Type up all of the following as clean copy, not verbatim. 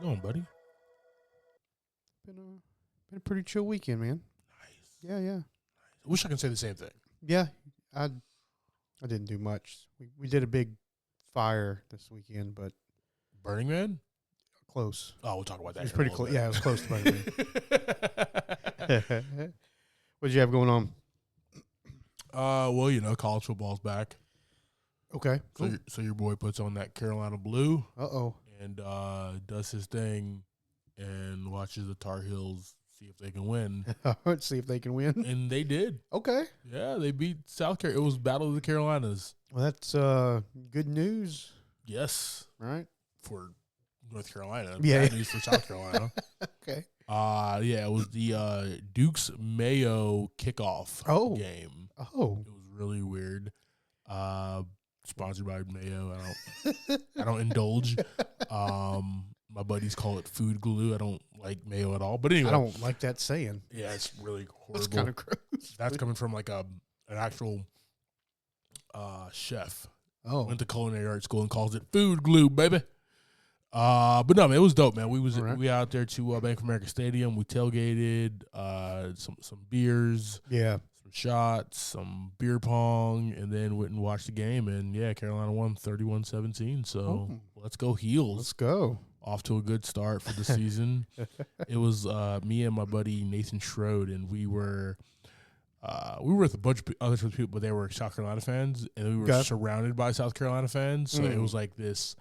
you doing, buddy? Been a pretty chill weekend, man. Nice. Yeah. I wish I could say the same thing. Yeah, I didn't do much. We did a big fire this weekend, but Burning Man? close. Oh, we'll talk about that. It was pretty close. Yeah, it was close to Burning Man. What did you have going on? Well, college football's back. Okay. Cool. So your boy puts on that Carolina blue Uh-oh. and does his thing and watches the Tar Heels see if they can win. Let's see if they can win. And they did. Okay. Yeah, they beat South Carolina. It was Battle of the Carolinas. Well, that's good news, Yes, right? for North Carolina. Yeah. Bad news for South Carolina. Okay. Yeah, it was the Duke's Mayo kickoff game. Oh. It was really weird. Sponsored by Mayo. I don't indulge. My buddies call it food glue. I don't like mayo at all. But anyway, I don't like that saying. yeah, it's really horrible. It's kind of gross. That's coming from like an actual chef. Oh. Went to culinary art school and calls it food glue, baby. But no, man, it was dope, man. We out there to Bank of America Stadium. We tailgated, some beers, Yeah. some shots, some beer pong, and then went and watched the game. And yeah, Carolina won 31-17. So let's go Heels. Let's go. Off to a good start for the season. It was me and my buddy Nathan Schroed, and we were with a bunch of other people, but they were South Carolina fans, and we were surrounded by South Carolina fans. So it was like this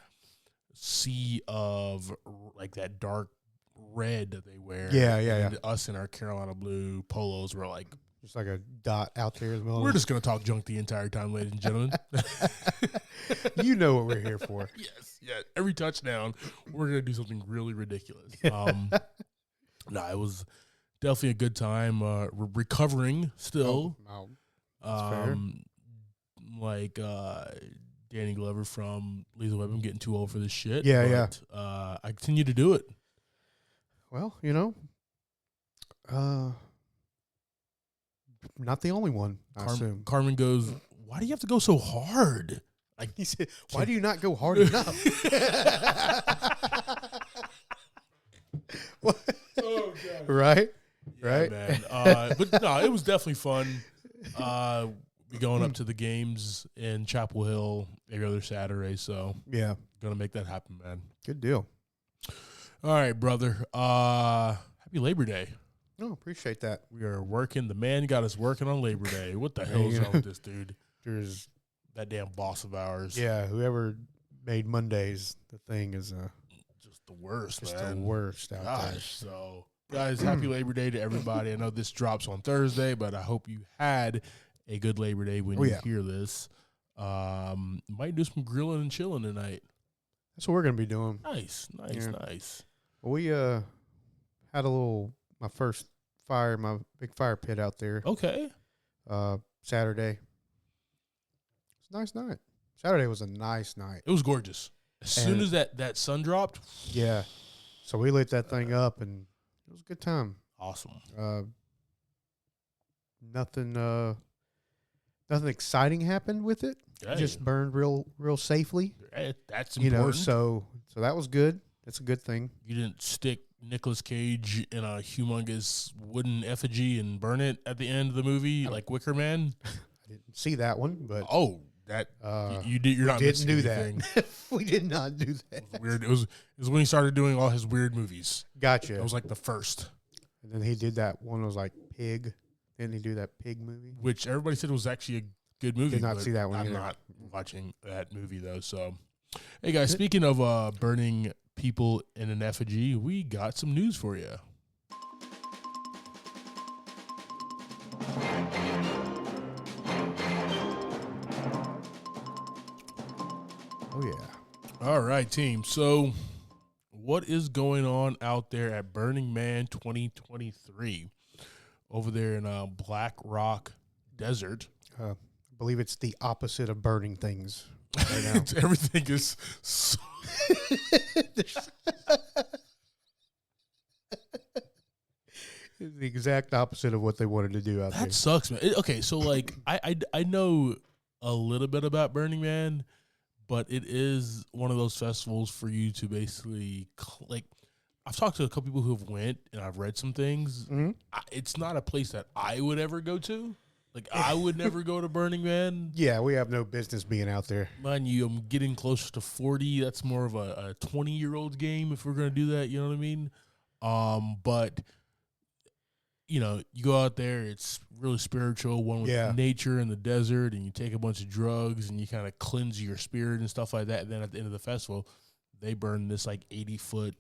sea of like that dark red that they wear. Yeah. And us in our Carolina blue polos were like, Just like a dot out there as well. we're just gonna talk junk the entire time, ladies and gentlemen. You know what we're here for. Yes. Yeah, every touchdown, we're going to do something really ridiculous. It was definitely a good time. We're recovering still. That's fair. Like Danny Glover from Lethal Weapon, getting too old for this shit. Yeah. I continue to do it. Well, not the only one, I assume. Carmen goes, why do you have to go so hard? Like, He said, why do you not go hard enough? Oh, God. Right? Yeah, Right? man. But no, it was definitely fun. We going up to the games in Chapel Hill every other Saturday, so Yeah. gonna make that happen, man. Good deal. All right, brother. Happy Labor Day. No, appreciate that. We are working. The man got us working on Labor Day. What the hell is wrong with this dude? There's That damn boss of ours. whoever made Mondays the thing is Just the worst, just man. the worst out there. Gosh, so guys, happy Labor Day to everybody. I know this drops on Thursday, but I hope you had a good Labor Day when you hear this. Might do some grilling and chilling tonight. That's what we're gonna be doing. Nice. We had my first fire, my big fire pit out there. Okay. Saturday. It's a nice night. Saturday was a nice night. It was gorgeous. As soon as that sun dropped. Yeah. So we lit that thing up, and it was a good time. Awesome. Nothing exciting happened with it. Hey. It just burned real savely. That's important. So that was good. That's a good thing. You didn't stick Nicolas Cage in a humongous wooden effigy and burn it at the end of the movie like Wicker Man. I didn't see that one, but you did. You're not didn't do anything. that. We did not do that. It was weird. It was when he started doing all his weird movies. Gotcha. It was like the first, And then he did that one. That was like Pig. Didn't he do that Pig movie? which everybody said was actually a good movie. Did not but see that one I'm either. not watching that movie though. So, hey guys, speaking of burning people in an effigy, we got some news for you. Oh yeah. All right, team. So, what is going on out there at Burning Man 2023 over there in Black Rock Desert? I believe it's the opposite of burning things right now. Everything is so It's the exact opposite of what they wanted to do out there. that sucks, man. Okay, so like I know a little bit about Burning Man, but it is one of those festivals for you to basically like I've talked to a couple people who have went, and I've read some things. Mm-hmm. It's not a place that I would ever go to. Like, I would never go to Burning Man. Yeah, we have no business being out there. Mind you, I'm getting closer to 40. That's more of a 20-year-old game if we're going to do that. You know what I mean? But, you know, you go out there, it's really spiritual, one with nature in the desert, and you take a bunch of drugs, and you kind of cleanse your spirit and stuff like that. And then at the end of the festival, they burn this, like, 80-foot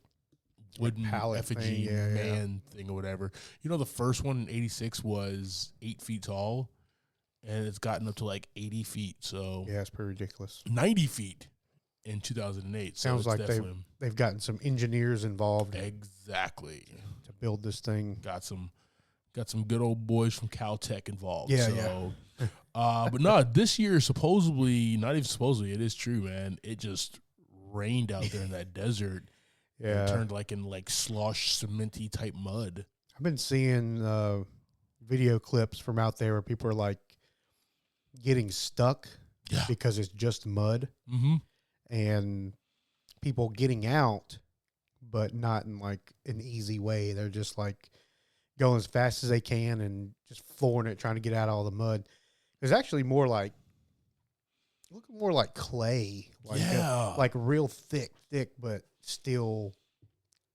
wooden effigy thing or whatever. You know, the first one in 86 was 8 feet tall, and it's gotten up to like 80 feet. So yeah, it's pretty ridiculous. 90 feet in 2008. Sounds like they've gotten some engineers involved. Exactly. To build this thing. Got some good old boys from Caltech involved. Yeah, so, but no, this year supposedly, not even supposedly, it is true, man. It just rained out there in that desert. Yeah, it turned like in like slush, cementy type mud. I've been seeing video clips from out there where people are like getting stuck because it's just mud, and people getting out, but not in like an easy way. They're just like going as fast as they can and just flooring it, trying to get out all the mud. There's actually more like clay, like real thick, but still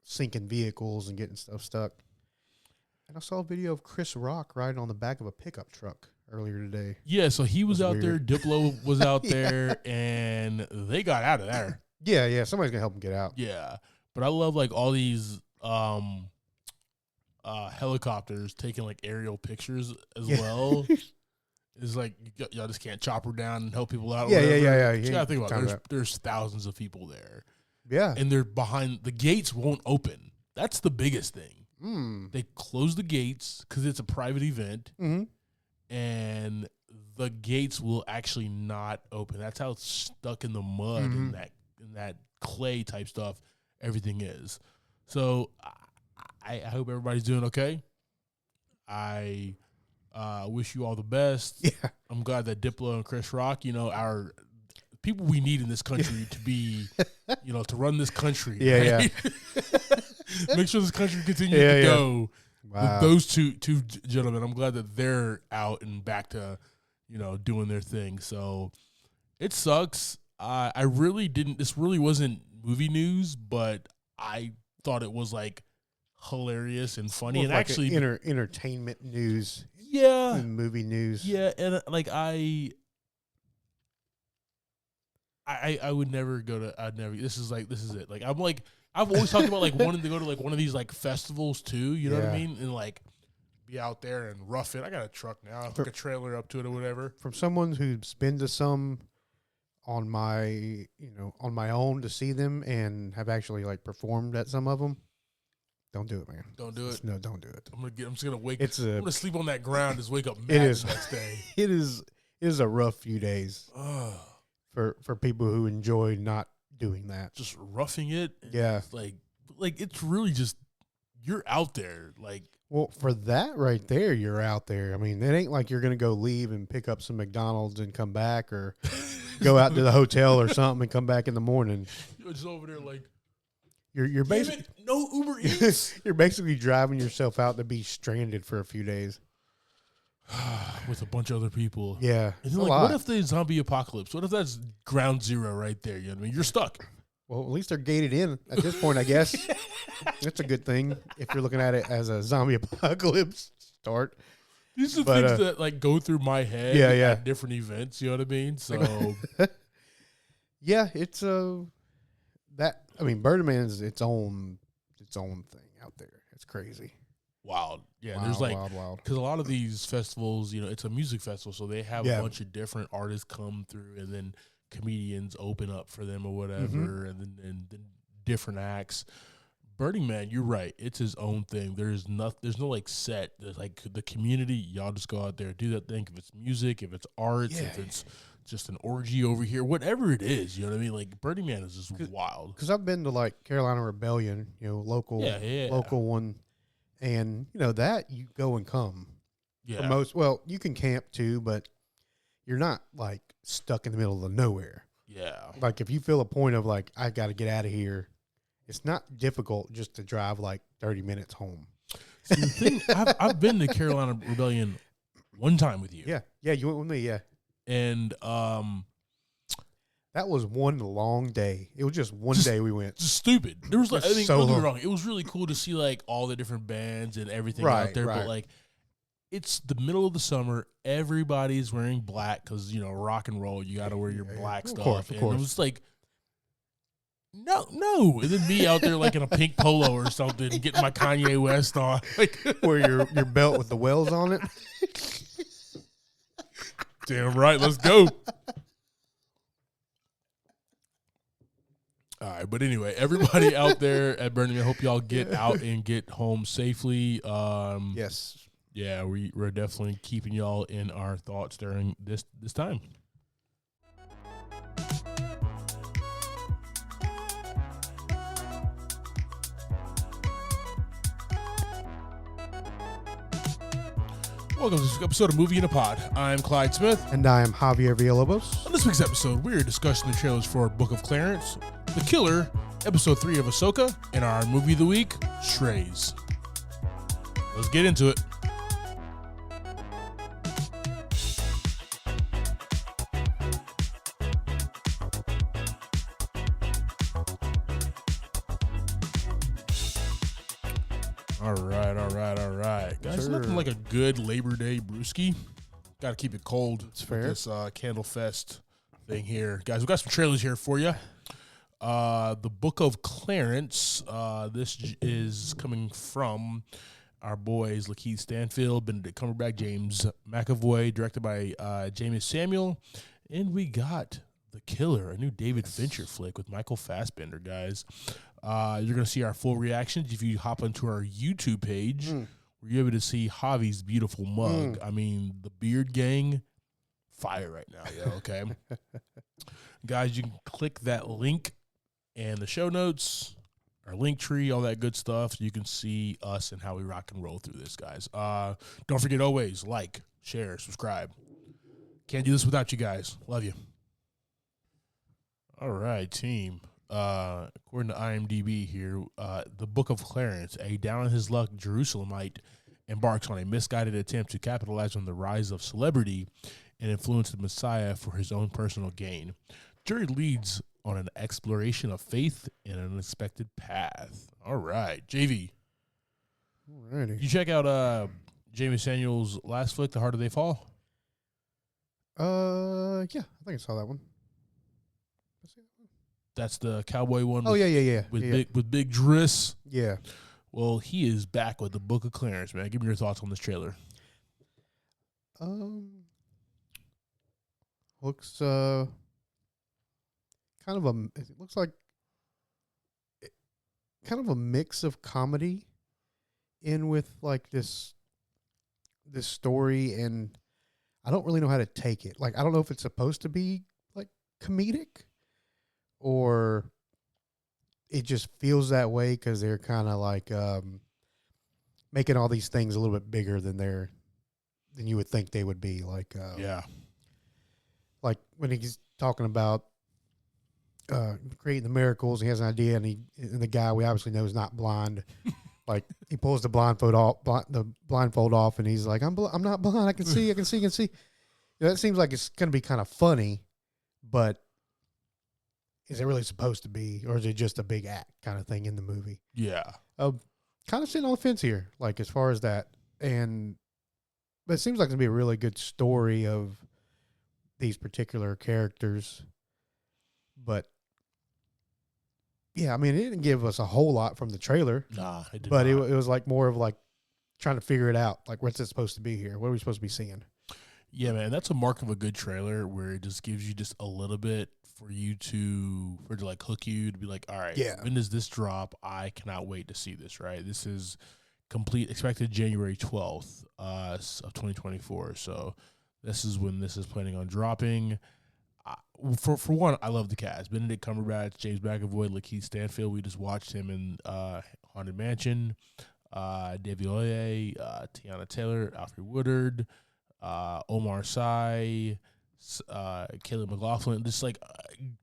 sinking vehicles and getting stuff stuck. And I saw a video of Chris Rock riding on the back of a pickup truck earlier today. Yeah, so he was out there, Diplo was out there, and they got out of there. Yeah, somebody's gonna help them get out. Yeah, but I love like all these helicopters taking like aerial pictures as well. It's like y'all just can't chopper down and help people out. Yeah. You gotta think about it. There's thousands of people there. Yeah. And they're behind, the gates won't open. That's the biggest thing. They close the gates because it's a private event, and the gates will actually not open. That's how it's stuck in the mud and that clay type stuff everything is. So I hope everybody's doing okay. I wish you all the best. Yeah. I'm glad that Diplo and Chris Rock, you know, our people we need in this country to be, you know, to run this country. Yeah, right? Make sure this country continues to go with those two gentlemen. I'm glad that they're out and back to, you know, doing their thing. So it sucks. I really didn't. This really wasn't movie news, but I thought it was like hilarious and funny, and like actually entertainment news. Yeah, and movie news. Yeah, and like I would never go to. I'd never. This is it. Like I'm like I've always talked about like wanting to go to like one of these like festivals too. You know what I mean? And like be out there and rough it. I got a truck now, hook a trailer up to it or whatever. From someone who's been to some on my own to see them and have actually like performed at some of them. Don't do it, man. Don't do it. No, don't do it. I'm just gonna wake. I'm gonna sleep on that ground. Just wake up mad the next day. It is a rough few days for people who enjoy not doing that. Just roughing it. Yeah, like it's really just you're out there. Like, well, for that right there, you're out there. I mean, it ain't like you're gonna go leave and pick up some McDonald's and come back, or go out to the hotel or something and come back in the morning. You're just over there like. You're basically no Uber Eats. You're basically driving yourself out to be stranded for a few days with a bunch of other people. Yeah, and then, like, what if the zombie apocalypse? What if that's ground zero right there? You know what I mean? You're stuck. Well, at least they're gated in at this point, I guess. That's a good thing if you're looking at it as a zombie apocalypse start. These are things that like go through my head. At different events. You know what I mean? So yeah, it's that. I mean, Burning Man is its own thing out there. It's crazy. Wild. Yeah, wild, there's like, wild. Because a lot of these festivals, you know, it's a music festival, so they have a bunch of different artists come through, and then comedians open up for them or whatever, and then different acts. Burning Man, you're right. It's his own thing. There's no like set. There's like the community. Y'all just go out there, do that thing. If it's music, if it's arts, if it's just an orgy over here, whatever it is, you know what I mean? Like Burning Man is just wild. Because I've been to like Carolina Rebellion, you know, local one, and you know that you go and come. Yeah. You can camp too, but you're not like stuck in the middle of nowhere. Yeah. Like if you feel a point of like I got to get out of here, it's not difficult just to drive like 30 minutes home. So the thing, I've been to Carolina Rebellion one time with you. Yeah, you went with me, yeah. And that was one long day. It was just one day we went. Just stupid. There was like, I think, so don't get me wrong, it was really cool to see like all the different bands and everything out there, but like it's the middle of the summer. Everybody's wearing black because, you know, rock and roll, you got to wear your black stuff. Of course. It was like, no. And then me out there like in a pink polo or something, getting my Kanye West on. Like, wear your belt with the wells on it. Damn right. Let's go. All right. But anyway, everybody out there at Burning Man, I hope y'all get out and get home safely. Yes. Yeah, we're definitely keeping y'all in our thoughts during this time. Welcome to this episode of Movie in a Pod. I'm Clyde Smith. And I am Javier Villalobos. On this week's episode, we're discussing the trailers for Book of Clarence, The Killer, Episode 3 of Ahsoka, and our Movie of the Week, Strays. Let's get into it. All right. Guys, nothing like a good Labor Day brewski. Got to keep it cold. It's fair. This Candle Fest thing here. Guys, we got some trailers here for you. The Book of Clarence. This is coming from our boys, Lakeith Stanfield, Benedict Cumberbatch, James McAvoy, directed by James Samuel. And we got The Killer, a new David Fincher flick with Michael Fassbender, guys. You're going to see our full reactions if you hop onto our YouTube page. Where you're able to see Javi's beautiful mug. I mean, the Beard Gang, fire right now, yeah, okay? Guys, you can click that link and the show notes, our link tree, all that good stuff. So you can see us and how we rock and roll through this, guys. Don't forget, always like, share, subscribe. Can't do this without you guys. Love you. All right, team. According to IMDb here, the Book of Clarence, a down-on-his-luck Jerusalemite, embarks on a misguided attempt to capitalize on the rise of celebrity and influence the Messiah for his own personal gain. Jerry leads on an exploration of faith in an unexpected path. All right, JV. Alrighty. You check out Jamie Samuel's last flick, The Harder They Fall? Yeah, I think I saw that one. That's the cowboy one. Yeah. With Big Driss. Yeah. Well, he is back with the Book of Clarence, man. Give me your thoughts on this trailer. Looks it looks like kind of a mix of comedy in with like this story, and I don't really know how to take it. Like, I don't know if it's supposed to be like comedic, or it just feels that way because they're kind of like making all these things a little bit bigger than you would think they would be. Like, like when he's talking about creating the miracles, he has an idea, and the guy we obviously know is not blind. Like, he pulls the blindfold off, and he's like, "I'm not blind. I can see. You know, that seems like it's going to be kind of funny, but is it really supposed to be, or is it just a big act kind of thing in the movie? Yeah. Kind of sitting on the fence here, like, as far as that. But it seems like it's going to be a really good story of these particular characters. But, yeah, I mean, it didn't give us a whole lot from the trailer. Nah, it did but not. It was like more of like trying to figure it out. Like, what's it supposed to be here? What are we supposed to be seeing? Yeah, man, that's a mark of a good trailer, where it just gives you just a little bit for it to like hook you to be like, all right, when does this drop? I cannot wait to see this, right? This is expected January 12th of 2024. So this is when this is planning on dropping. For one, I love the cast. Benedict Cumberbatch, James McAvoy, Lakeith Stanfield. We just watched him in Haunted Mansion. Davey Oye, Tiana Taylor, Alfred Woodard, Omar Sy, Caleb McLaughlin. Just like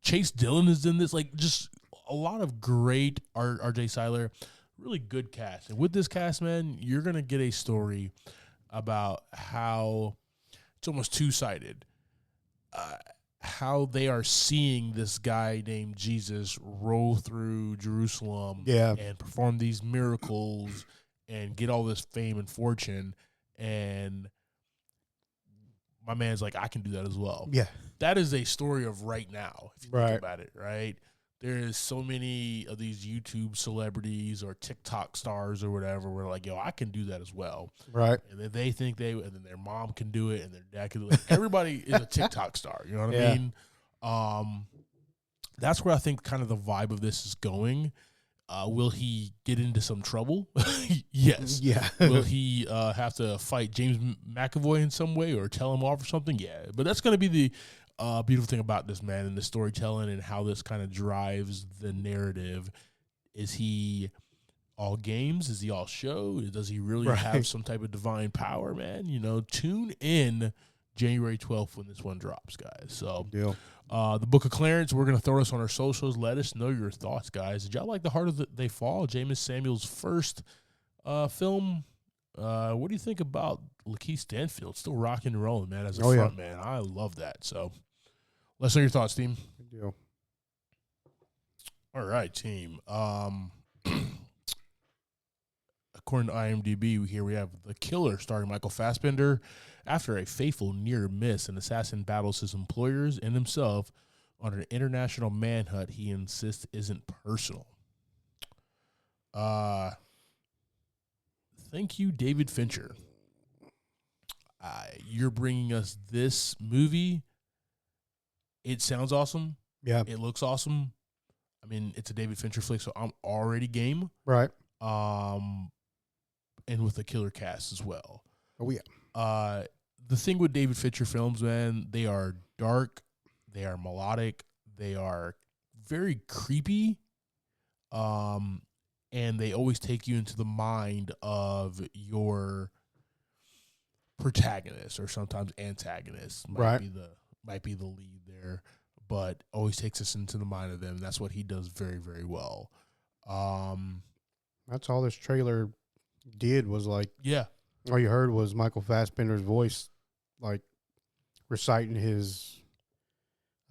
Chase Dillon is in this. Like, just a lot of great R.J. Seiler, really good cast. And with this cast, man, you're going to get a story about how it's almost two-sided. How they are seeing this guy named Jesus roll through Jerusalem and perform these miracles and get all this fame and fortune. And my man's like, I can do that as well. Yeah. That is a story of right now, if you Right. think about it, right? There is so many of these YouTube celebrities or TikTok stars or whatever where like, yo, I can do that as well. Right. And then they think and then their mom can do it and their dad can do it. Everybody is a TikTok star. You know what I mean? That's where I think kind of the vibe of this is going. Will he get into some trouble? Yes. Yeah. Will he have to fight James McAvoy in some way or tell him off or something? Yeah. But that's going to be the beautiful thing about this man and the storytelling and how this kind of drives the narrative. Is he all games? Is he all show? Does he really have some type of divine power, man? You know, tune in January 12th when this one drops, guys. So the Book of Clarence, we're going to throw this on our socials. Let us know your thoughts, guys. Did y'all like The Harder They Fall, James Samuel's first film? What do you think about Lakeith Stanfield? Still rocking and rolling, man, as a front man. I love that. So let's know your thoughts, team. Good deal. All right, team. According to IMDb, here we have The Killer, starring Michael Fassbender. After a fateful near miss, an assassin battles his employers and himself on an international manhunt he insists isn't personal. Thank you, David Fincher. You're bringing us this movie. It sounds awesome. Yeah. It looks awesome. I mean, it's a David Fincher flick, so I'm already game. Right. And with a killer cast as well. Oh, yeah. The thing with David Fincher films, man, they are dark, they are melodic, they are very creepy, and they always take you into the mind of your protagonist or sometimes antagonist. Might be the lead there, but always takes us into the mind of them. That's what he does very, very well. That's all this trailer did was like, all you heard was Michael Fassbender's voice, like reciting his,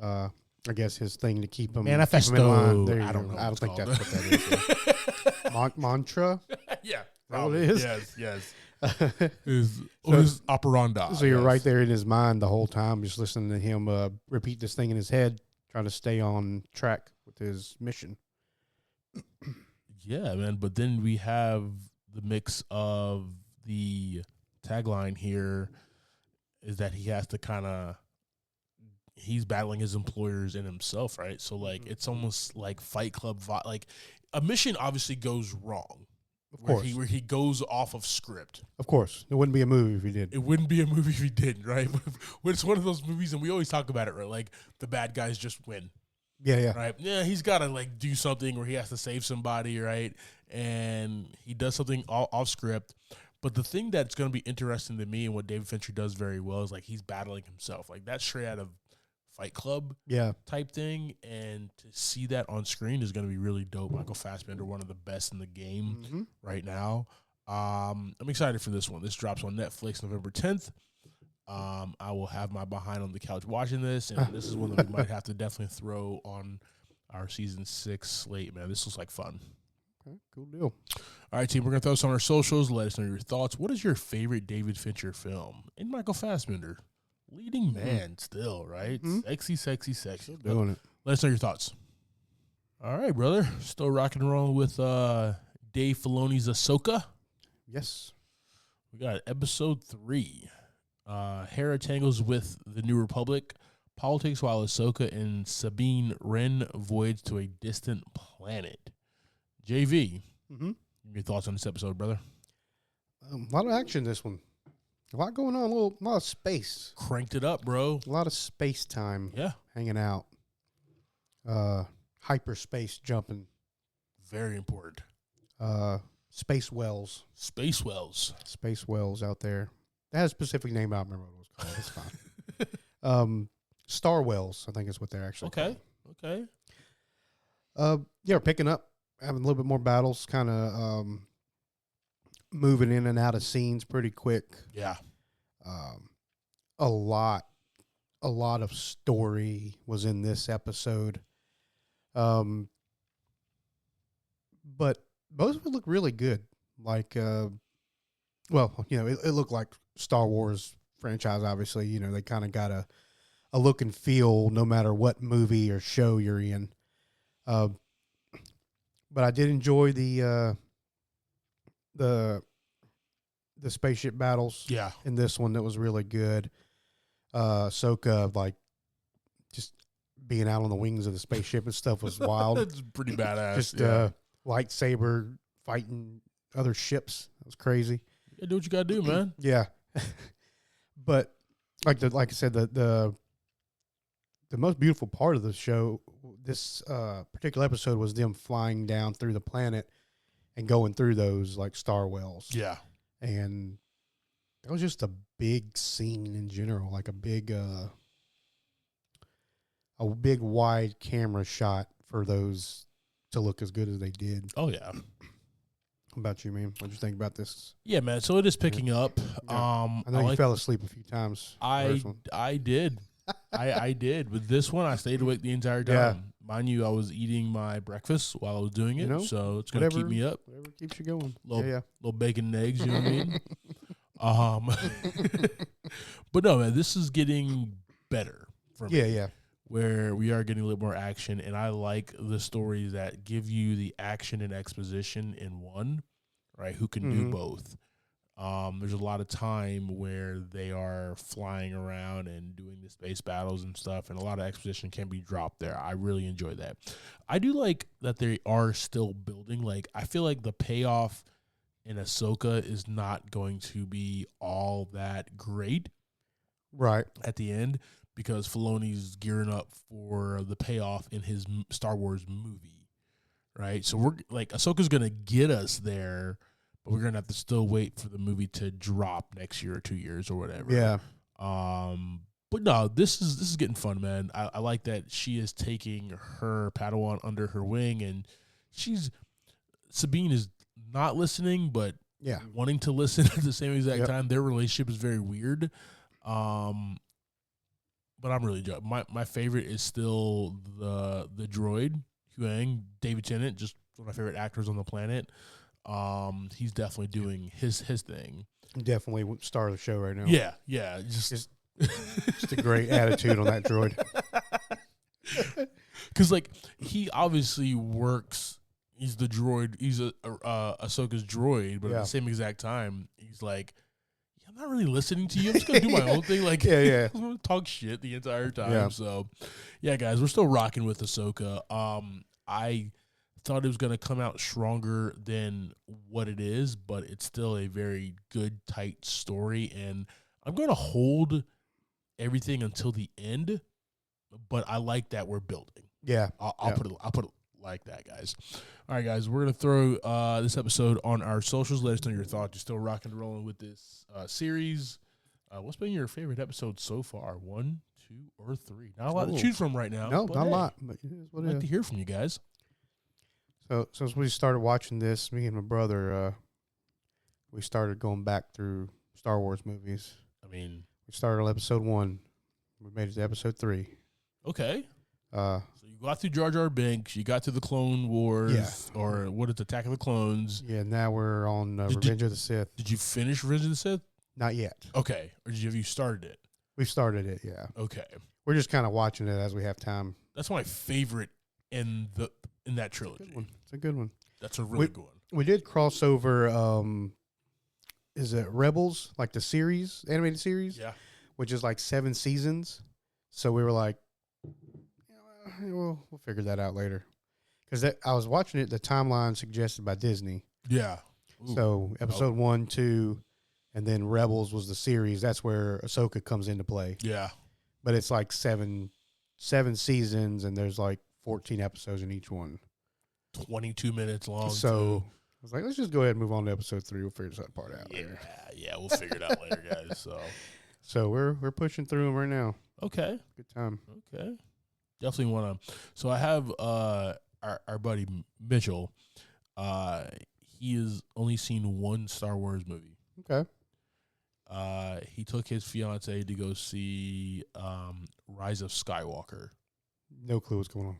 I guess his thing to keep him manifesto. Keep him in line. I don't know. I don't think that's what that is. Mantra. Yeah, what it is. Yes. His operandi. So you're right there in his mind the whole time, just listening to him repeat this thing in his head, trying to stay on track with his mission. Yeah, man. But then we have the mix of the tagline here is that he has to he's battling his employers and himself, right? So, like, it's almost like Fight Club. Like, a mission obviously goes wrong. Of course. Where he goes off of script. Of course. It wouldn't be a movie if he did. It wouldn't be a movie if he didn't, right? But it's one of those movies, and we always talk about it, right? Like, the bad guys just win. Yeah. Right? Yeah, he's got to, like, do something where he has to save somebody, right? And he does something off script. But the thing that's going to be interesting to me and what David Fincher does very well is, like, he's battling himself. Like, that's straight out of Fight Club type thing. And to see that on screen is going to be really dope. Michael Fassbender, one of the best in the game right now. I'm excited for this one. This drops on Netflix November 10th. I will have my behind on the couch watching this, and this is one that we might have to definitely throw on our season 6 slate, man. This looks like fun. Okay, cool deal. All right, team, we're going to throw this on our socials. Let us know your thoughts. What is your favorite David Fincher film? And Michael Fassbender, leading man still, right? Sexy. Still doing it. Let us know your thoughts. All right, brother. Still rocking and rolling with Dave Filoni's Ahsoka. Yes. We got episode 3. Hera tangles with the New Republic. Politics while Ahsoka and Sabine Wren voyage to a distant planet. JV, your thoughts on this episode, brother? A lot of action this one. A lot going on. A lot of space. Cranked it up, bro. A lot of space time. Yeah. Hanging out. Hyperspace jumping. Very important. Space wells. Space wells. Space wells out there. That has a specific name. I don't remember what it was called. It's fine. Star wells, I think is what they're actually called. Okay. Yeah, we're picking up, having a little bit more battles, kind of moving in and out of scenes pretty quick. Yeah. A lot of story was in this episode. But most of it looked really good. Like, well, you know, it looked like Star Wars franchise, obviously. You know, they kind of got a look and feel no matter what movie or show you're in. But I did enjoy the spaceship battles. Yeah. In this one, that was really good. Ahsoka, like, just being out on the wings of the spaceship and stuff was wild. It's pretty badass. Just lightsaber fighting other ships. That was crazy. Yeah, do what you gotta do, man. Yeah. But like I said, the most beautiful part of the show, this particular episode, was them flying down through the planet and going through those like star wells. Yeah. And that was just a big scene in general, like a big wide camera shot for those to look as good as they did. Oh yeah. How about you, man? What'd you think about this? Yeah, man. So it is picking up. Yeah. I know you fell asleep a few times. I did. I did. With this one, I stayed awake the entire time. Yeah. Mind you, I was eating my breakfast while I was doing it, so it's going to keep me up. Whatever keeps you going. Little bacon and eggs, you know what I mean? But no, man, this is getting better for me. Yeah. Where we are getting a little more action, and I like the stories that give you the action and exposition in one, right? Who can do both. There's a lot of time where they are flying around and doing the space battles and stuff, and a lot of exposition can be dropped there. I really enjoy that. I do like that they are still building. Like, I feel like the payoff in Ahsoka is not going to be all that great, right, at the end, because Filoni's gearing up for the payoff in his Star Wars movie, right? So we're like, Ahsoka's gonna get us there, but we're gonna have to still wait for the movie to drop next year or 2 years or whatever. Yeah. But no, this is getting fun, man. I like that she is taking her Padawan under her wing, and Sabine is not listening, but wanting to listen at the same exact time. Their relationship is very weird. But I'm really enjoying. My favorite is still the droid, Huang, David Tennant, just one of my favorite actors on the planet. He's definitely doing his thing. Definitely star of the show right now. Yeah. Just a great attitude on that droid. Because, like, he obviously works. He's the droid. He's Ahsoka's droid, but at the same exact time, he's like, I'm not really listening to you. I'm just going to do my own thing. Like, I'm going to talk shit the entire time. Yeah. So, yeah, guys, we're still rocking with Ahsoka. I thought it was going to come out stronger than what it is, but it's still a very good, tight story. And I'm going to hold everything until the end, but I like that we're building. Yeah. I'll put it like that, guys. All right, guys, we're going to throw this episode on our socials. Let us know your thoughts. You're still rocking and rolling with this series. What's been your favorite episode so far? 1, 2, or 3? Not a lot to choose from right now. No, not a lot. But I'd like to hear from you guys. So since we started watching this, me and my brother, we started going back through Star Wars movies. I mean, we started on episode 1. We made it to episode 3. Okay. So you got through Jar Jar Binks, you got to the Clone Wars, Yeah. or what is Attack of the Clones. Yeah, now we're on Revenge of the Sith. Did you finish Revenge of the Sith? Not yet. Okay. Or have you started it? We've started it, yeah. Okay. We're just kind of watching it as we have time. That's my favorite in that trilogy. It's a good one. That's a really good one. We did cross over, is it Rebels, like the series, animated series? Yeah. Which is like 7 seasons. So we were like, we'll figure that out later. Because I was watching it, the timeline suggested by Disney. Yeah. Ooh. So episode 1, 2, and then Rebels was the series. That's where Ahsoka comes into play. Yeah. But it's like seven seasons, and there's like 14 episodes in each one. 22 minutes long. So I was like, let's just go ahead and move on to episode 3. We'll figure that part out later. Yeah, we'll figure it out later, guys. So we're pushing through them right now. Okay. Good time. Okay. Definitely want to. So I have our buddy Mitchell, he has only seen one Star Wars movie. Okay. He took his fiance to go see Rise of Skywalker. No clue what's going on.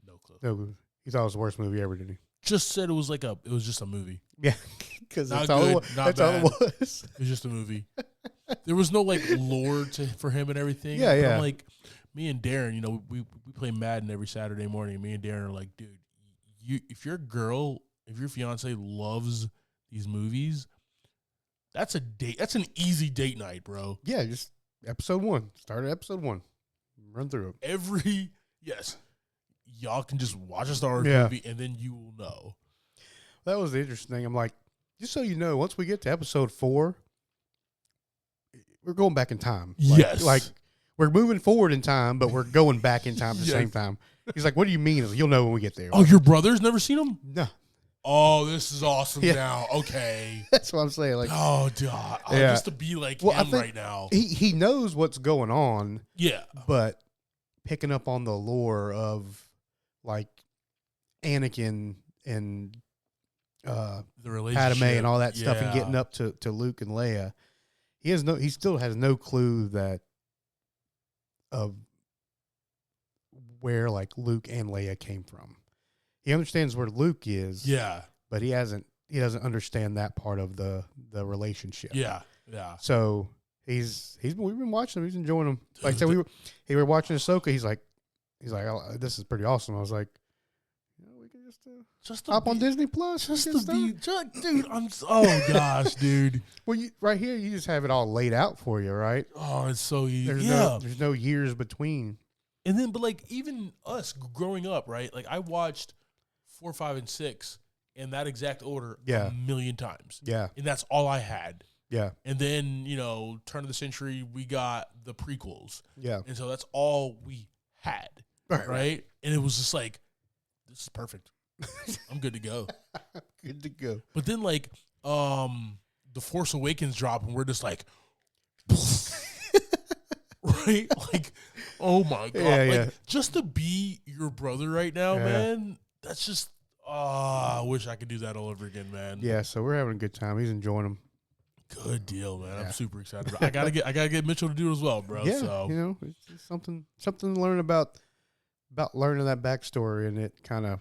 No clue. No clue. He thought it was the worst movie ever, didn't he? Just said it was just a movie. Yeah, because that's all it was. It was just a movie. There was no like lore for him and everything. Yeah, yeah. I'm like, me and Darren, you know, we play Madden every Saturday morning. Me and Darren are like, dude, if your fiance loves these movies, that's a date. That's an easy date night, bro. Yeah, just episode 1. Start at episode 1. Run through it. Yes. Y'all can just watch a Star Wars movie and then you will know. That was the interesting thing. I'm like, just so you know, once we get to episode 4, we're going back in time. Yes. Like we're moving forward in time, but we're going back in time at the same time. He's like, what do you mean? You'll know when we get there. Oh, your brother's never seen them? No. Oh, this is awesome now. Okay. That's what I'm saying. Like, oh, God. Just to be like him right now. He knows what's going on. Yeah. But picking up on the lore of like Anakin and the relationship, Padme and all that stuff, and getting up to Luke and Leia, he still has no clue that of where like Luke and Leia came from. He understands where Luke is, but he doesn't understand that part of the relationship. Yeah. So we've been watching him. He's enjoying them. Like I said, we were watching Ahsoka. He's like, oh, this is pretty awesome. I was like, we can just hop on Disney Plus. Dude. Oh gosh, dude. Well, right here, you just have it all laid out for you, right? Oh, it's so easy. There's no years between. And then, but like even us growing up, right? Like I watched 4, 5, and 6 in that exact order a million times. Yeah, and that's all I had. Yeah, and then turn of the century, we got the prequels. Yeah, and so that's all we had. Right? And it was just like, this is perfect. I'm good to go. Good to go. But then like The Force Awakens drop and we're just like right? Like, oh my God. Like just to be your brother right now, man, that's just I wish I could do that all over again, man. Yeah, so we're having a good time. He's enjoying them. Good deal, man. I'm super excited. I gotta get Mitchell to do it as well, bro. Yeah, so it's something to learn about learning that backstory and it kind of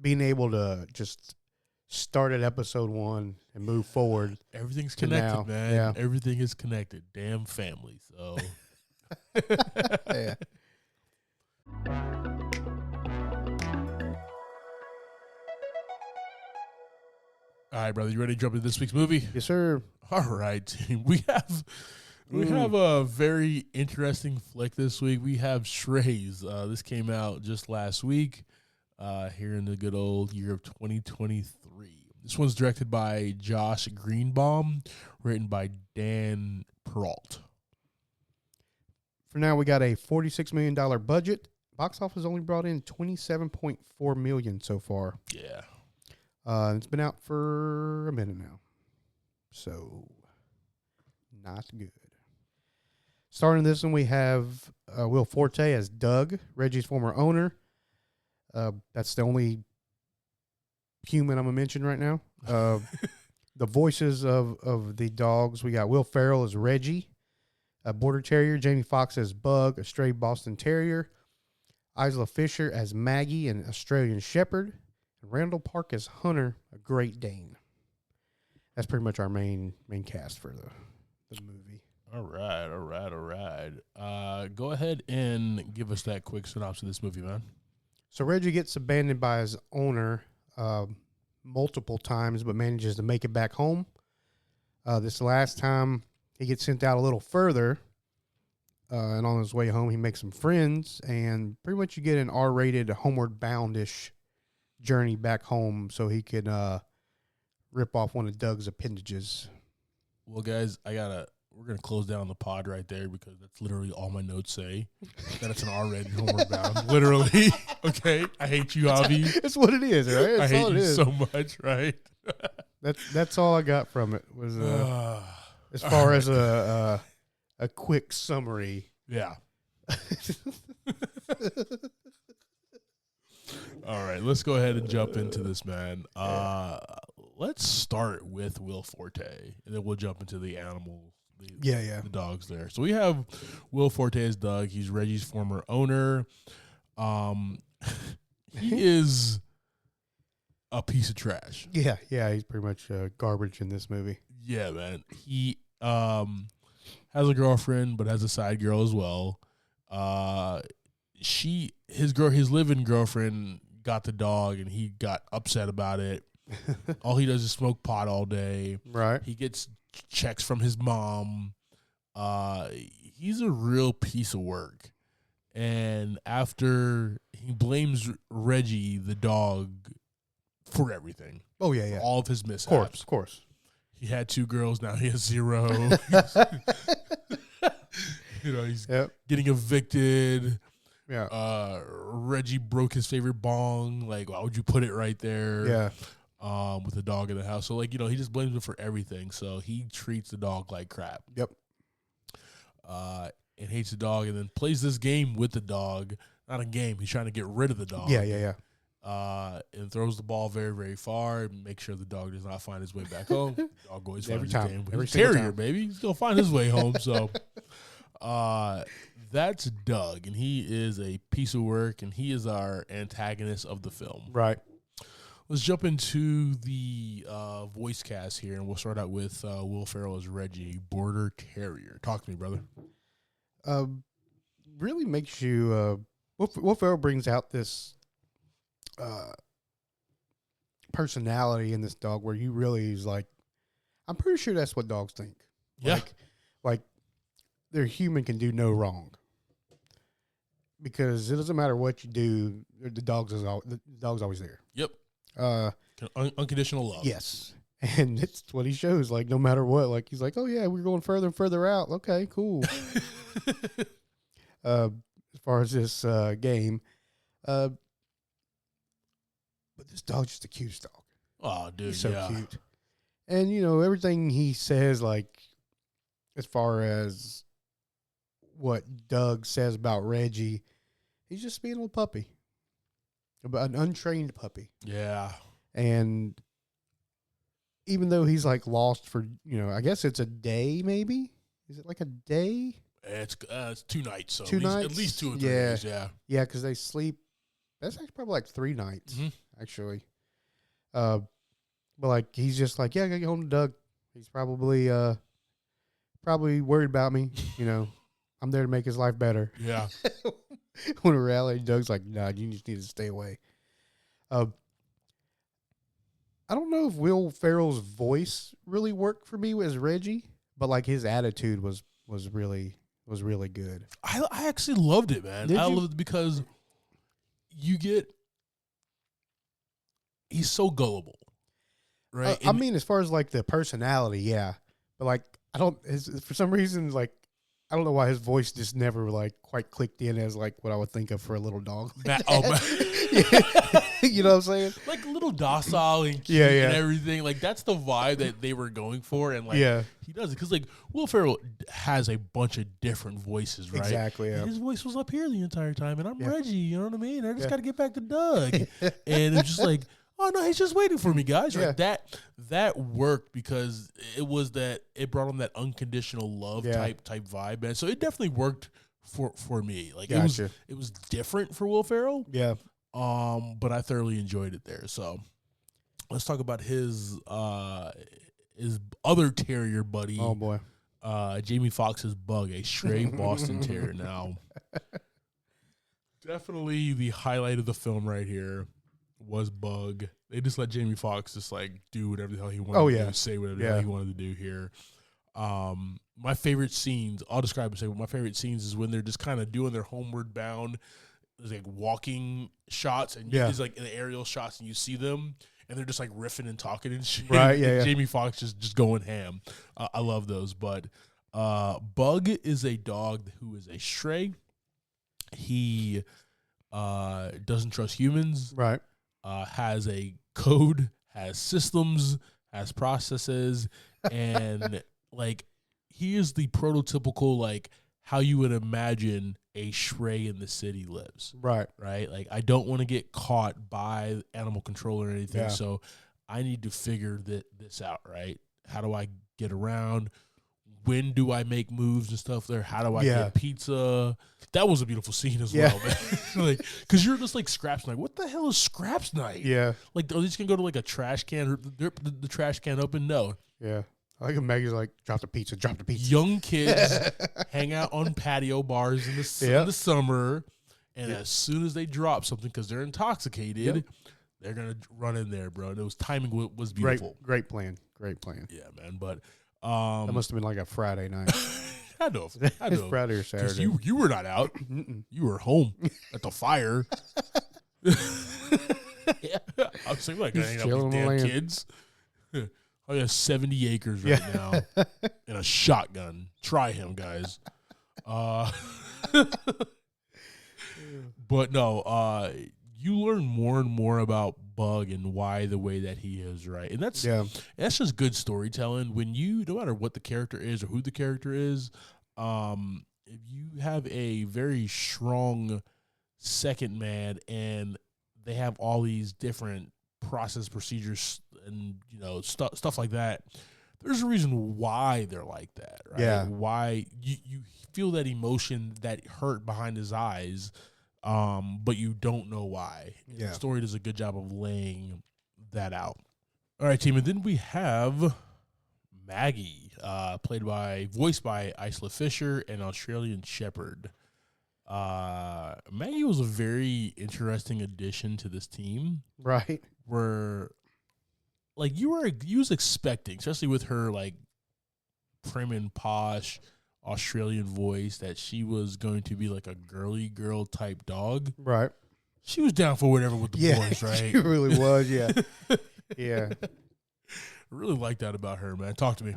being able to just start at episode 1 and move forward. Everything's connected, man. Yeah. Everything is connected. Damn family. So yeah. All right, brother. You ready to jump into this week's movie? Yes, sir. All right, team. We have a very interesting flick this week. We have Strays. This came out just last week here in the good old year of 2023. This one's directed by Josh Greenbaum, written by Dan Perrault. For now, we got a $46 million budget. Box office only brought in $27.4 million so far. Yeah. It's been out for a minute now. So, not good. Starting this one, we have Will Forte as Doug, Reggie's former owner. That's the only human I'm going to mention right now. The voices of the dogs, we got Will Ferrell as Reggie, a Border Terrier, Jamie Foxx as Bug, a stray Boston Terrier, Isla Fisher as Maggie, an Australian Shepherd, and Randall Park as Hunter, a Great Dane. That's pretty much our main cast for the movie. All right. Go ahead and give us that quick synopsis of this movie, man. So Reggie gets abandoned by his owner multiple times, but manages to make it back home. This last time, he gets sent out a little further, and on his way home, he makes some friends, and pretty much you get an R-rated, Homeward Bound-ish journey back home so he can rip off one of Doug's appendages. Well, guys, we're going to close down the pod right there because that's literally all my notes say. That it's an R-rated Homeward Bound. Literally. Okay? I hate you, Avi. It's what it is, right? That's I hate you so much, right? That's all I got from it was as far as a quick summary. Yeah. All right, let's go ahead and jump into this, man. Let's start with Will Forte, and then we'll jump into the animals. The dogs there. So we have Will Forte as Doug. He's Reggie's former owner. He is a piece of trash. Yeah, he's pretty much garbage in this movie. Yeah, man. He has a girlfriend, but has a side girl as well. His live-in girlfriend got the dog, and he got upset about it. All he does is smoke pot all day. Right. He gets checks from his mom. He's a real piece of work. And after he blames Reggie, the dog, for everything. Oh, yeah. For all of his mishaps. Of course. He had 2 girls, now he has 0. He's getting evicted. Yeah. Reggie broke his favorite bong. Like, why would you put it right there? Yeah. With the dog in the house. So, like, he just blames him for everything. So he treats the dog like crap. Yep. And hates the dog, and then plays this game with the dog. Not a game. He's trying to get rid of the dog. Yeah. And throws the ball very, very far. Make sure the dog does not find his way back home. The dog always finds his game. Every terrier, time. Baby. He's going to find his way home. So that's Doug, and he is a piece of work, and he is our antagonist of the film. Right. Let's jump into the voice cast here, and we'll start out with Will Ferrell as Reggie, Border Terrier. Talk to me, brother. Really makes you. Will Ferrell brings out this personality in this dog where you really is like, I'm pretty sure that's what dogs think. Yeah. Like their human can do no wrong. Because it doesn't matter what you do, the dog's always there. Yep. Unconditional love. Yes. And it's what he shows, like, no matter what. Like, he's like, oh, yeah, we're going further and further out. Okay, cool. As far as this game. But this dog's just the cutest dog. Oh, dude, he's so cute. And, everything he says, like, as far as what Doug says about Reggie, he's just being a little puppy. An untrained puppy. Yeah. And even though he's like lost for, I guess it's a day, maybe? Is it like a day? It's 2 nights. So 2 nights? At least 2 or 3 days, yeah. Yeah, because they sleep. That's actually probably like 3 nights, actually. But like, he's just like, yeah, I got to get home to Doug. He's probably worried about me. I'm there to make his life better. Yeah. When in reality, Doug's like, nah, you just need to stay away. I don't know if Will Ferrell's voice really worked for me as Reggie, but like his attitude was really good. I actually loved it, man. I loved it because he's so gullible, right? I mean, as far as like the personality, yeah, but like for some reason, like, I don't know why his voice just never like quite clicked in as like what I would think of for a little dog. You know what I'm saying? Like a little docile and cute and everything. Like that's the vibe that they were going for, and like he does it because like Will Ferrell has a bunch of different voices, right? Exactly. Yeah. And his voice was up here the entire time, and I'm Reggie. You know what I mean? I just got to get back to Doug, and it's just like, oh no, he's just waiting for me, guys. Right? That worked because it brought him that unconditional love type vibe, man. So it definitely worked for me. Like it was different for Will Ferrell. Yeah. But I thoroughly enjoyed it there. So let's talk about his other terrier buddy. Oh boy. Jamie Foxx's Bug, a stray Boston Terrier. Now, definitely the highlight of the film right here was Bug. They just let Jamie Foxx just like do whatever the hell he wanted to do, say whatever the hell he wanted to do here. My favorite scenes, I'll describe and say, my favorite scenes is when they're just kind of doing their Homeward Bound, like walking shots, and it's like in the aerial shots, and you see them, and they're just like riffing and talking and shit. Right, yeah. Jamie Foxx just going ham. I love those. But Bug is a dog who is a stray. He doesn't trust humans. Right. Has a code, has systems, has processes, and like he is the prototypical like how you would imagine a stray in the city lives. Right. Right? Like, I don't want to get caught by animal control or anything, Yeah. so I need to figure this out, right? How do I get around? When do I make moves and stuff there? How do I get pizza? That was a beautiful scene as well, man. Like, because you're just like Scraps Night. What the hell is Scraps Night? Yeah. Like, are they just going to go to like a trash can? The trash can open? No. Yeah. I like Maggie's like, drop the pizza. Young kids hang out on patio bars in the summer, and as soon as they drop something because they're intoxicated, they're going to run in there, bro. And it was timing was beautiful. Great plan. Yeah, man. But that must have been like a Friday night. I know. It's Friday or Saturday. You were not out. You were home at the fire. I was thinking, like, I ain't out with damn kids. I got 70 acres right now and a shotgun. Try him, guys. But no, you learn more and more about Bug and why the way that he is, right? And that's just good storytelling. When you, no matter what the character is or who the character is, if you have a very strong second man and they have all these different process procedures and stuff like that, there's a reason why they're like that, right? Yeah. Why you feel that emotion, that hurt behind his eyes, but you don't know why. Yeah. The story does a good job of laying that out. All right, team, and then we have Maggie, voiced by Isla Fisher, an Australian Shepherd. Maggie was a very interesting addition to this team. Right. Where, like, you was expecting, especially with her, like, prim and posh Australian voice, that she was going to be like a girly girl type dog. Right. She was down for whatever with the boys, right? She really was, yeah. Yeah. I really like that about her, man. Talk to me.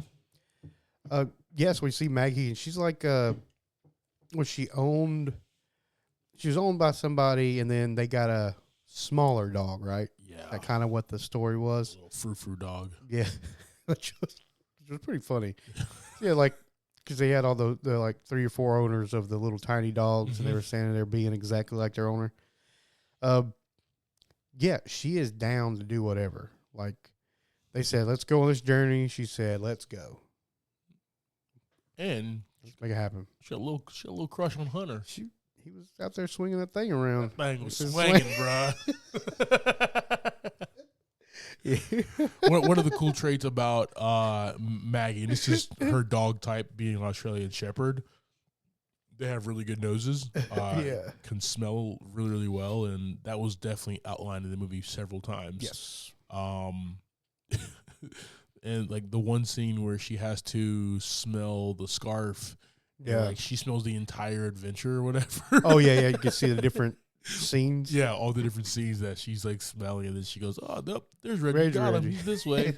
Yes, we see Maggie, and she's like, she was owned by somebody, and then they got a smaller dog, right? Yeah. That kind of what the story was. A little frou-frou dog. Yeah. which was pretty funny. Yeah, like, because they had all the like 3 or 4 owners of the little tiny dogs, and they were standing there being exactly like their owner. Yeah, she is down to do whatever. Like, they said, let's go on this journey. She said, let's go. And let's make it happen. She had a little crush on Hunter. He was out there swinging that thing around. That thing was swinging, bro. Yeah. One of the cool traits about Maggie, and it's just her dog type being an Australian Shepherd, they have really good noses. Can smell really, really well, and that was definitely outlined in the movie several times. Yes. And like the one scene where she has to smell the scarf. Yeah. Like she smells the entire adventure or whatever. Oh, yeah. You can see the different scenes. Yeah, all the different scenes that she's like smelling, and then she goes, "Oh, nope, there's Reggie. Got him. He's this way."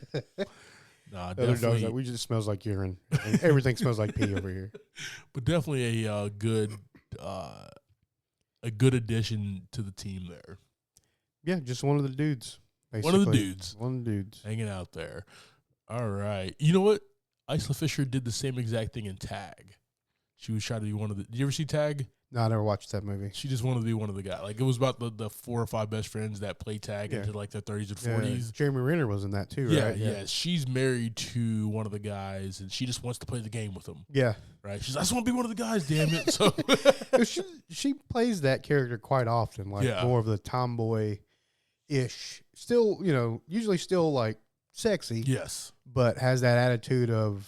Nah, definitely. Like, we just smells like urine. Everything smells like pee over here. But definitely a good addition to the team there. Yeah, just one of the dudes. Basically. One of the dudes hanging out there. All right, you know what? Isla Fisher did the same exact thing in Tag. She was trying to be one of the. Did you ever see Tag? No, I never watched that movie. She just wanted to be one of the guys. Like, it was about the 4 or 5 best friends that play tag into like their 30s and 40s. Jeremy Renner was in that too, right? Yeah. She's married to one of the guys, and she just wants to play the game with him. Yeah. Right? She's like, I just want to be one of the guys, damn it. So she plays that character quite often, like more of the tomboy-ish. Still, usually still like sexy. Yes. But has that attitude of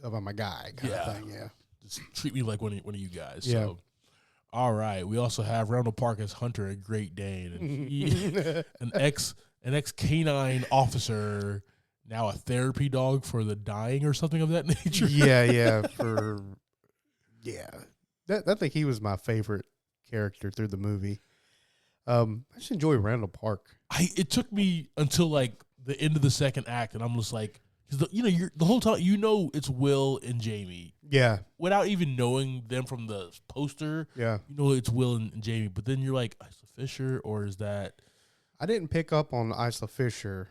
I'm a guy kind of thing, Just treat me like one of you guys. Yeah. So, all right. We also have Randall Park as Hunter, a Great Dane, and he, an ex canine officer, now a therapy dog for the dying or something of that nature. I think he was my favorite character through the movie. I just enjoy Randall Park. It took me until like the end of the second act, and I'm just like. Because you're the whole time it's Will and Jamie. Yeah. Without even knowing them from the poster. Yeah. It's Will and Jamie. But then you're like, Isla Fisher, or is that? I didn't pick up on Isla Fisher.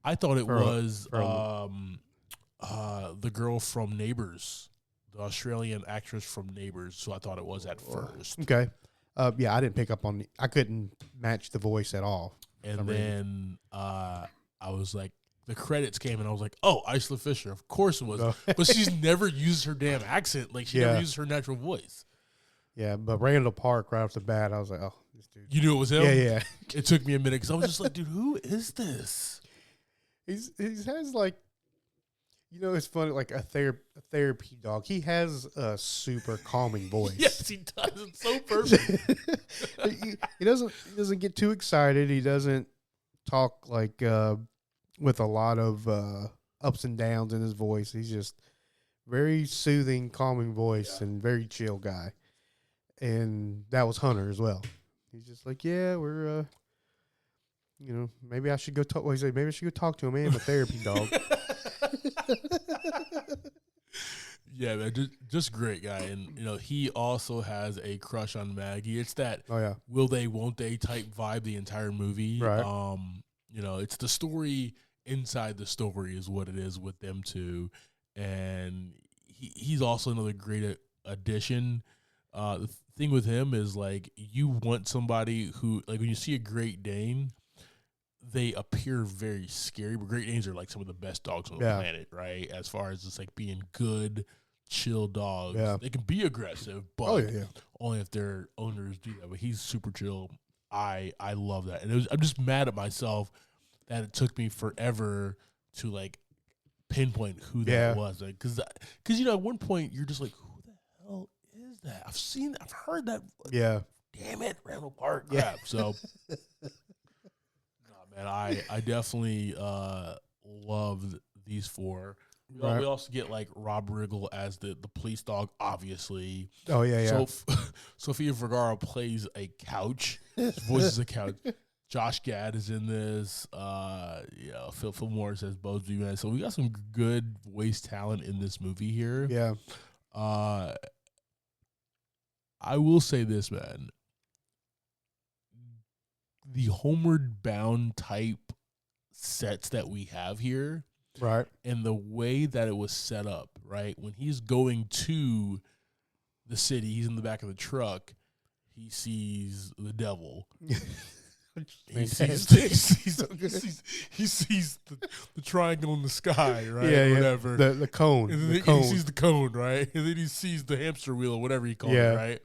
I thought it was the girl from Neighbors, the Australian actress from Neighbours, so I thought it was at first. Okay. Yeah, I didn't pick up on. I couldn't match the voice at all. And then I was like, the credits came, and I was like, oh, Isla Fisher. Of course it was. No. But she's never used her damn accent. Like, she never uses her natural voice. Yeah, but Randall Park right off the bat, I was like, oh, this dude. You knew it was him? Yeah. It took me a minute because I was just like, dude, who is this? He has like, it's funny, like a therapy dog. He has a super calming voice. Yes, he does. It's so perfect. he doesn't get too excited. He doesn't talk like with a lot of ups and downs in his voice. He's just very soothing, calming voice and very chill guy. And that was Hunter as well. He's just like, yeah, we're maybe I should go talk. Well, he said, maybe I should go talk to him. I am a therapy dog. Yeah, man, just great guy. And, he also has a crush on Maggie. It's that will they, won't they type vibe the entire movie. Right. It's the story inside the story is what it is with them two. And he's also another great addition. The thing with him is, like, you want somebody who, like, when you see a Great Dane, they appear very scary, but Great Danes are like some of the best dogs on the planet, right? As far as just like being good, chill dogs. Yeah. They can be aggressive, but only if their owners do that. But he's super chill. I love that. And I'm just mad at myself that it took me forever to like pinpoint who that was. Like, cause at one point you're just like, who the hell is that? I've heard that. Yeah. Damn it, Randall Park crap. So man, I definitely loved these four. We also get like Rob Riggle as the police dog, obviously. Oh yeah. So Sofia Vergara plays a couch, voices a couch. Josh Gad is in this. Phil Morris as Bosby, man. So we got some good voice talent in this movie here. Yeah. I will say this, man. The Homeward Bound type sets that we have here, right, and the way that it was set up, right, when he's going to the city, he's in the back of the truck, he sees the devil. He sees the triangle in the sky, right? Yeah, whatever. The cone. And then he sees the cone, right? And then he sees the hamster wheel or whatever he called it, right?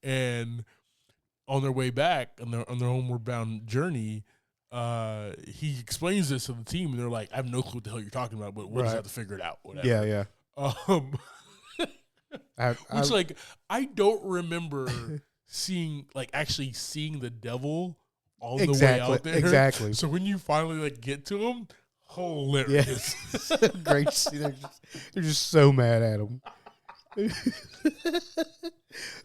And on their way back, on their Homeward Bound journey, he explains this to the team, and they're like, I have no clue what the hell you're talking about, but we'll just have to figure it out, whatever. Yeah. I don't remember actually seeing the devil on the way out there. Exactly. So when you finally get to him, hilarious. Yeah. Great. They're just so mad at him.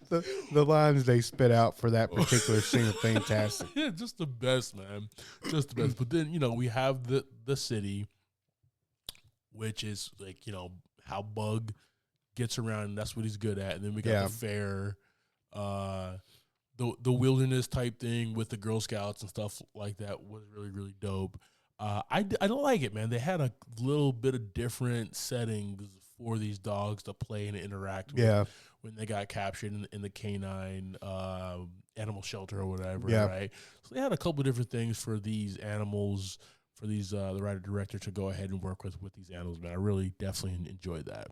The lines they spit out for that particular scene are fantastic. Yeah, just the best, man. Just the best. But then, we have the city, which is how Bug gets around, and that's what he's good at. And then we got the fair, the wilderness type thing with the Girl Scouts and stuff like that was really, really dope. I don't like it, man. They had a little bit of different settings for these dogs to play and interact with when they got captured in the canine animal shelter or whatever, right? So they had a couple of different things for these animals, for these the writer-director to go ahead and work with these animals, man. I really definitely enjoyed that.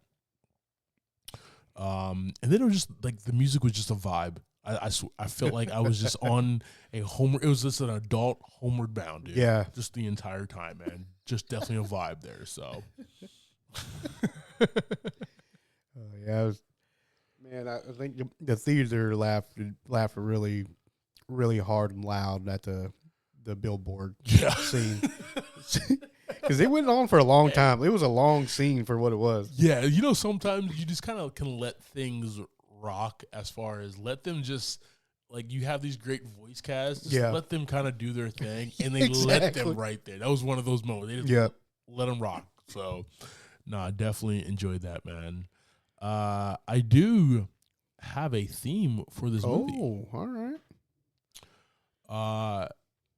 And then it was just like the music was just a vibe. I felt like I was just on it was just an adult Homeward Bound, dude. Yeah. Just the entire time, man. Just definitely a vibe there, so. I think the theater laughed really, really hard and loud at the billboard scene. Because it went on for a long time. It was a long scene for what it was. Yeah, sometimes you just kind of can let things rock as far as let them just, you have these great voice casts, just let them kind of do their thing, and they let them right there. That was one of those moments. They just let them rock. So, I definitely enjoyed that, man. I do have a theme for this movie. Oh, all right.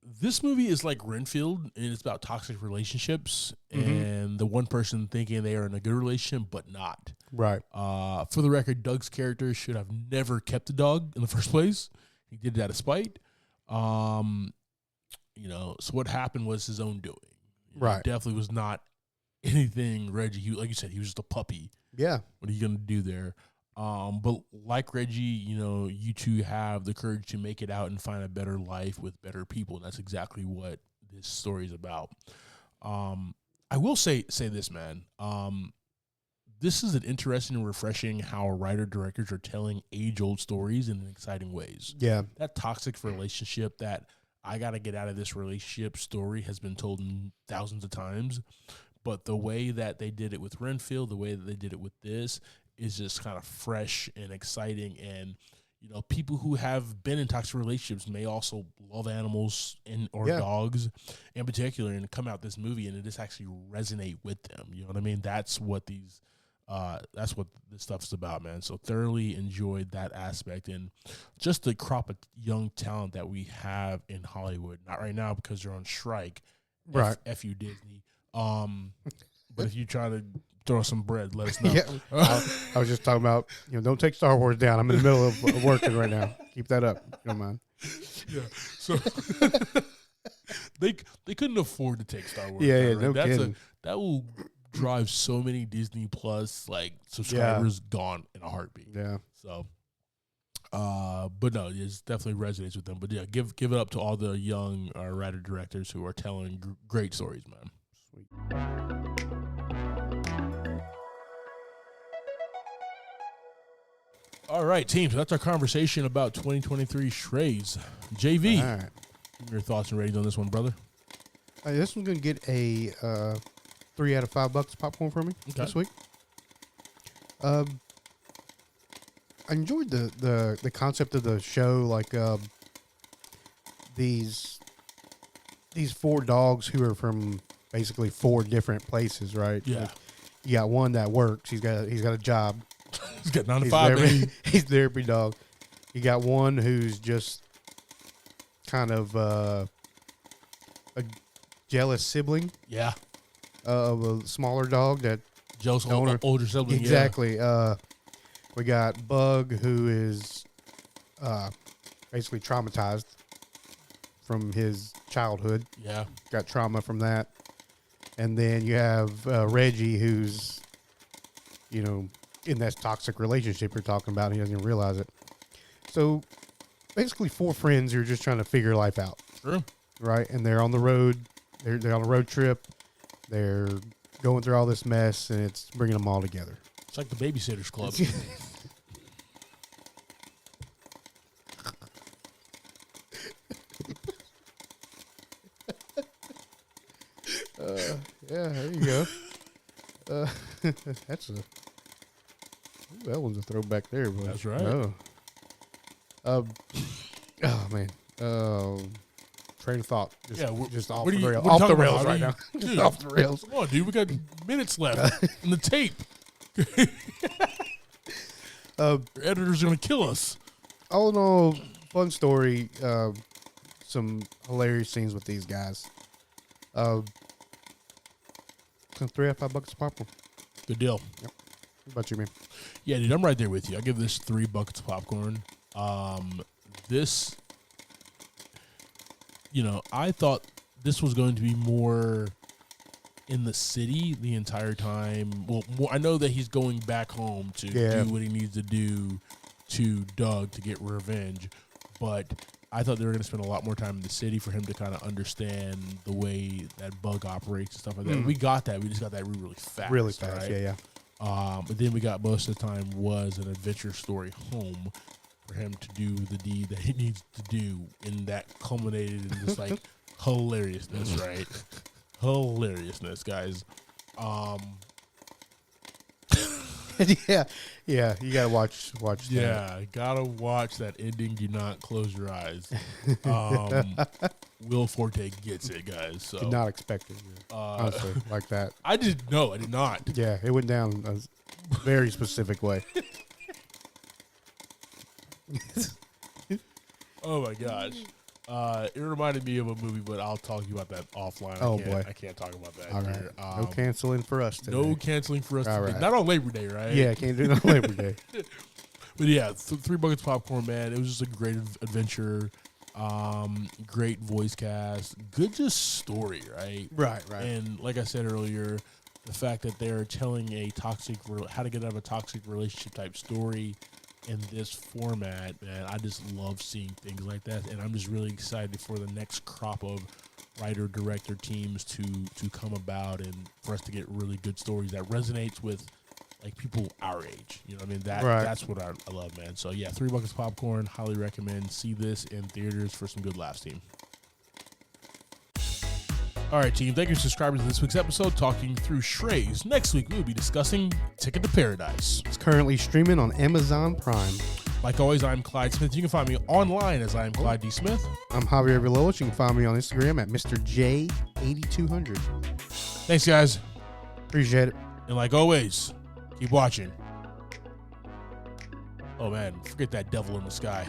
This movie is like Renfield, and it's about toxic relationships and the one person thinking they are in a good relationship, but not. Right. For the record, Doug's character should have never kept a dog in the first place. He did it out of spite. So what happened was his own doing. Right. It definitely was not anything Reggie. Like you said, he was just a puppy. Yeah. What are you going to do there? But like Reggie, you two have the courage to make it out and find a better life with better people. And that's exactly what this story is about. I will say this, man. This is an interesting and refreshing how writer-directors are telling age-old stories in exciting ways. Yeah. That toxic relationship, that I got to get out of this relationship story has been told thousands of times. But the way that they did it with Renfield, the way that they did it with this, is just kind of fresh and exciting. And, people who have been in toxic relationships may also love animals or dogs in particular and come out this movie and it just actually resonate with them. You know what I mean? That's what this stuff's about, man. So thoroughly enjoyed that aspect and just the crop of young talent that we have in Hollywood. Not right now because they're on strike. Right. F you, Disney. But if you try to throw some bread, let us know. Yeah. I was just talking about, don't take Star Wars down. I'm in the middle of working right now. Keep that up. If you don't mind. Yeah. So they couldn't afford to take Star Wars down. Yeah, Right? no kidding. That will drive so many Disney Plus subscribers gone in a heartbeat. Yeah. So, but no, it definitely resonates with them. But yeah, give it up to all the young writer directors who are telling great stories, man. Sweet. All right, team. So that's our conversation about 2023 Shrey's. JV, All right. your thoughts and ratings on this one, brother? This one's going to get a 3 out of $5 popcorn for me this week. I enjoyed the concept of the show, like these 4 dogs who are from basically 4 different places, right? Yeah. Like, you got one that works. He's got a job. He's got 9 to 5, baby. He's a therapy dog. You got one who's just kind of a jealous sibling. Yeah. Of a smaller dog that Jealous older sibling. Exactly. Yeah. We got Bug, who is basically traumatized from his childhood. Yeah. Got trauma from that. And then you have Reggie, who's, in that toxic relationship you're talking about. And he doesn't even realize it. So basically 4 friends who are just trying to figure life out. Sure. Right? And they're on the road. They're on a road trip. They're going through all this mess, and it's bringing them all together. It's like the Babysitters Club. Yeah, there you go. That one's a throwback there, boy. That's right. Oh man. Train of thought. Just off the rails. Off the rails right now. Just off the rails. Come on, dude. We got minutes left in the tape. Your editor's going to kill us. All in all, fun story. Some hilarious scenes with these guys. Some 3 out of $5 a popcorn. Good deal. Yep. What about you, man? Yeah, dude, I'm right there with you. I give this 3 buckets of popcorn. This, I thought this was going to be more in the city the entire time. Well, I know that he's going back home to do what he needs to do to Doug to get revenge, but I thought they were going to spend a lot more time in the city for him to kind of understand the way that Bug operates and stuff like that. We got that. We just got that really fast. Really fast, right? yeah. But then we got most of the time was an adventure story home for him to do the deed that he needs to do, and that culminated in this like hilariousness, right? Hilariousness, guys. Yeah. You gotta watch. Yeah, gotta watch that ending. Do not close your eyes. Will Forte gets it, guys. So did not expect it. Honestly, like that. I did not. Yeah, it went down a very specific way. Oh my gosh. It reminded me of a movie, but I'll talk to you about that offline. Boy. I can't talk about that. All here. right. No canceling for us today. No canceling for us All today. right. Not on Labor Day, right? Yeah, can't do it on Labor Day. But yeah, 3 buckets of popcorn, man. It was just a great adventure. Great voice cast. Good just story, right? Right. And like I said earlier, the fact that they're telling how to get out of a toxic relationship type story in this format, man, I just love seeing things like that, and I'm just really excited for the next crop of writer-director teams to come about and for us to get really good stories that resonates with like people our age. You know what I mean? That's what I love, man. So yeah, 3 buckets of popcorn, highly recommend. See this in theaters for some good laughs, team. All right, team. Thank you for subscribing to this week's episode, talking through Shrey's. Next week, we will be discussing Ticket to Paradise. It's currently streaming on Amazon Prime. Like always, I'm Clyde Smith. You can find me online as I am Clyde D. Smith. I'm Javier Villalobos. You can find me on Instagram at Mr. J8200. Thanks, guys. Appreciate it. And like always, keep watching. Oh, man. Forget that devil in the sky.